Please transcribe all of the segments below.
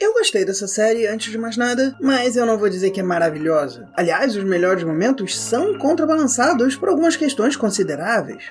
Eu gostei dessa série antes de mais nada, mas eu não vou dizer que é maravilhosa. Aliás, os melhores momentos são contrabalançados por algumas questões consideráveis.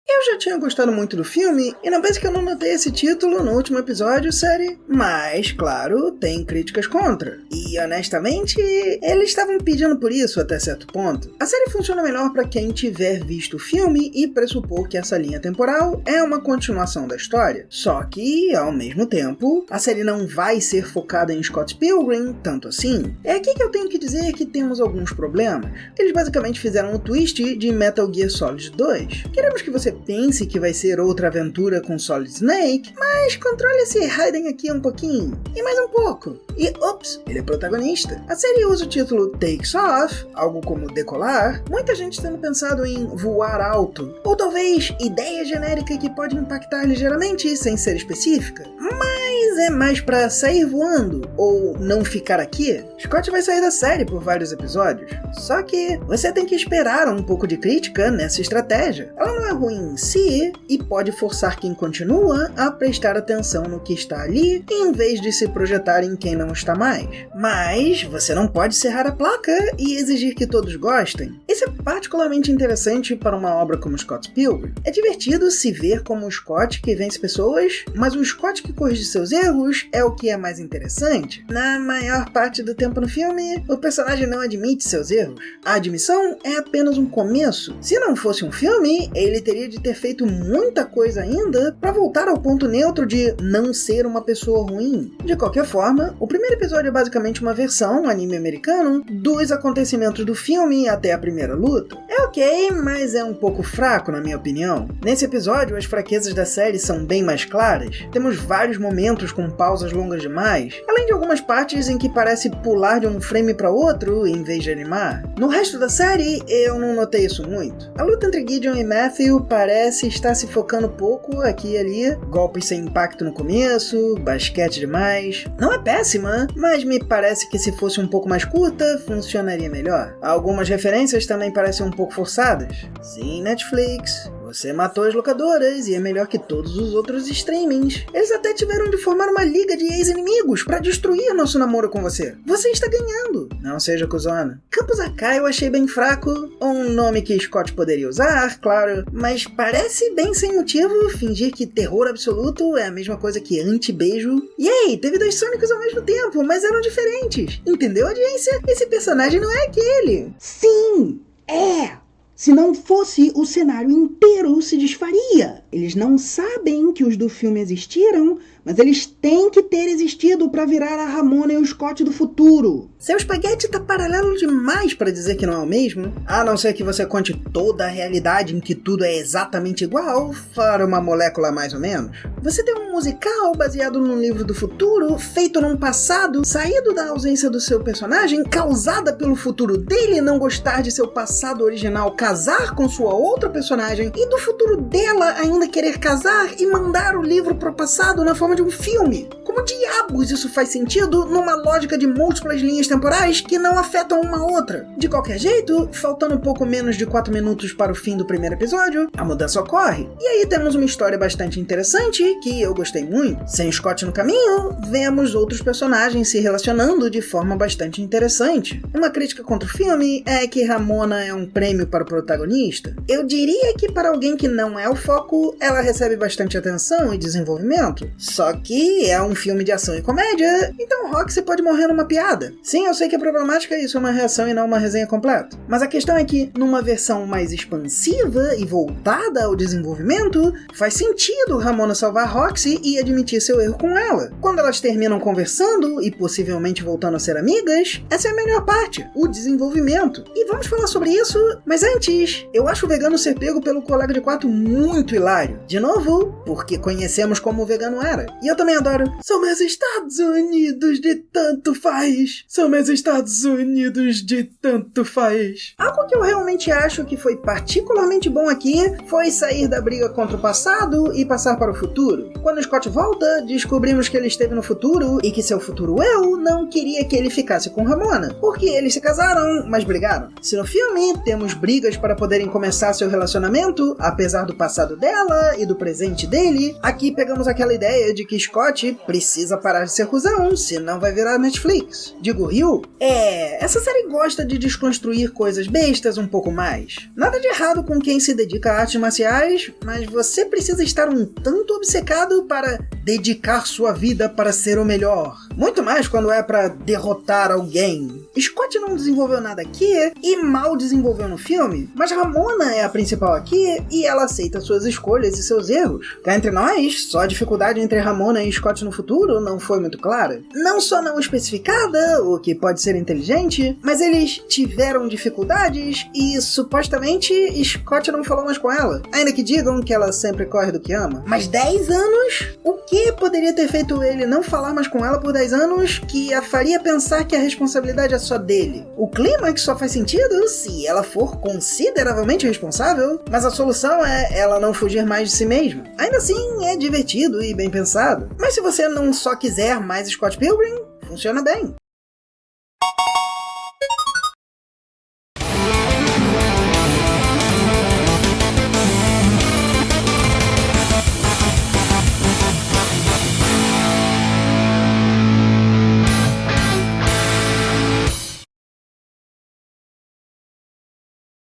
Eu já tinha gostado muito do filme, e não pense que eu não notei esse título no último episódio, série. Mas, claro, tem críticas contra. E, honestamente, eles estavam pedindo por isso até certo ponto. A série funciona melhor para quem tiver visto o filme e pressupor que essa linha temporal é uma continuação da história. Só que, ao mesmo tempo, a série não vai ser focada em Scott Pilgrim, tanto assim. É aqui que eu tenho que dizer que temos alguns problemas. Eles basicamente fizeram o twist de Metal Gear Solid 2. Queremos que você pense que vai ser outra aventura com Solid Snake, mas controle esse Raiden aqui um pouquinho, e mais um pouco. E, ops, ele é protagonista. A série usa o título Takes Off, algo como decolar, muita gente tendo pensado em voar alto, ou talvez ideia genérica que pode impactar ligeiramente sem ser específica, mas é mais pra sair voando, ou não ficar aqui. Scott vai sair da série por vários episódios, só que você tem que esperar um pouco de crítica nessa estratégia. Ela não é ruim em si, e pode forçar quem continua a prestar atenção no que está ali, em vez de se projetar em quem não está mais. Mas você não pode serrar a placa e exigir que todos gostem. Isso é particularmente interessante para uma obra como Scott Pilgrim. É divertido se ver como o Scott que vence pessoas, mas o Scott que corrige seus erros é o que é mais interessante. Na maior parte do tempo no filme, o personagem não admite seus erros. A admissão é apenas um começo. Se não fosse um filme, ele teria de ter feito muita coisa ainda para voltar ao ponto neutro de não ser uma pessoa ruim. De qualquer forma, o primeiro episódio é basicamente uma versão, anime americano, dos acontecimentos do filme até a primeira luta. É ok, mas é um pouco fraco na minha opinião. Nesse episódio, as fraquezas da série são bem mais claras. Temos vários momentos com pausas longas demais, além de algumas partes em que parece pular de um frame para outro em vez de animar. No resto da série, eu não notei isso muito. A luta entre Gideon e Matthew parece estar se focando pouco aqui e ali, golpes sem impacto no começo, basquete demais. Não é péssima, mas me parece que se fosse um pouco mais curta, funcionaria melhor. Algumas referências também parecem um pouco forçadas. Sim, Netflix, você matou as locadoras e é melhor que todos os outros streamings. Eles até tiveram de formar uma liga de ex-inimigos pra destruir nosso namoro com você. Você está ganhando. Não seja cuzona. Campus Akai eu achei bem fraco, um nome que Scott poderia usar, claro, mas parece bem sem motivo fingir que terror absoluto é a mesma coisa que anti-beijo. E aí, teve dois Sônicos ao mesmo tempo, mas eram diferentes. Entendeu, audiência? Esse personagem não é aquele. Sim, é! Se não fosse, o cenário inteiro se desfaria. Eles não sabem que os do filme existiram, mas eles têm que ter existido para virar a Ramona e o Scott do futuro. Seu espaguete tá paralelo demais para dizer que não é o mesmo, a não ser que você conte toda a realidade em que tudo é exatamente igual, fora uma molécula mais ou menos. Você tem um musical baseado num livro do futuro, feito num passado, saído da ausência do seu personagem, causada pelo futuro dele não gostar de seu passado original, casar com sua outra personagem, e do futuro dela ainda querer casar e mandar o livro pro passado na forma de um filme. Como diabos isso faz sentido numa lógica de múltiplas linhas temporais que não afetam uma outra? De qualquer jeito, faltando um pouco menos de 4 minutos para o fim do primeiro episódio, a mudança ocorre. E aí temos uma história bastante interessante, que eu gostei muito. Sem Scott no caminho, vemos outros personagens se relacionando de forma bastante interessante. Uma crítica contra o filme é que Ramona é um prêmio para o protagonista. Eu diria que para alguém que não é o foco, ela recebe bastante atenção e desenvolvimento. Só que é um filme de ação e comédia, então Roxy pode morrer numa piada. Sim, eu sei que é problemática, isso é uma reação e não uma resenha completa. Mas a questão é que, numa versão mais expansiva e voltada ao desenvolvimento, faz sentido Ramona salvar Roxy e admitir seu erro com ela. Quando elas terminam conversando e possivelmente voltando a ser amigas, essa é a melhor parte, o desenvolvimento. E vamos falar sobre isso, mas antes antes, eu acho o vegano ser pego pelo colega de quarto muito hilário. De novo, porque conhecemos como o vegano era. E eu também adoro. São meus Estados Unidos de tanto faz. São meus Estados Unidos de tanto faz. Algo que eu realmente acho que foi particularmente bom aqui foi sair da briga contra o passado e passar para o futuro. Quando Scott volta, descobrimos que ele esteve no futuro e que seu futuro eu não queria que ele ficasse com Ramona, porque eles se casaram, mas brigaram. Se no filme temos brigas para poderem começar seu relacionamento, apesar do passado dela e do presente dele, aqui pegamos aquela ideia de que Scott precisa parar de ser cuzão, senão vai virar Netflix. Digo Rio? Essa série gosta de desconstruir coisas bestas um pouco mais. Nada de errado com quem se dedica a artes marciais, mas você precisa estar um tanto obcecado para dedicar sua vida para ser o melhor. Muito mais quando é para derrotar alguém. Scott não desenvolveu nada aqui e mal desenvolveu no filme, mas Ramona é a principal aqui e ela aceita suas escolhas e seus erros. Cá entre nós, só a dificuldade entre Ramona e Scott no futuro não foi muito clara. Não só não especificada, o que pode ser inteligente, mas eles tiveram dificuldades e supostamente Scott não falou mais com ela. Ainda que digam que ela sempre corre do que ama. Mas 10 anos? O que poderia ter feito ele não falar mais com ela por 10 anos que a faria pensar que a responsabilidade é só dele? O clímax só faz sentido se ela for consideravelmente responsável, mas a solução é ela não fugir mais de si mesma. Ainda assim, é divertido e bem pensado. Mas se você não só quiser mais Scott Pilgrim, funciona bem.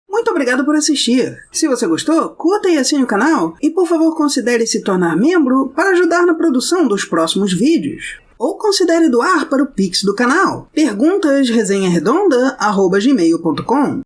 Muito obrigado por assistir. Se você gostou, curta e assine o canal e por favor considere se tornar membro para ajudar na produção dos próximos vídeos. Ou considere doar para o Pix do canal. perguntas@resenharedonda@gmail.com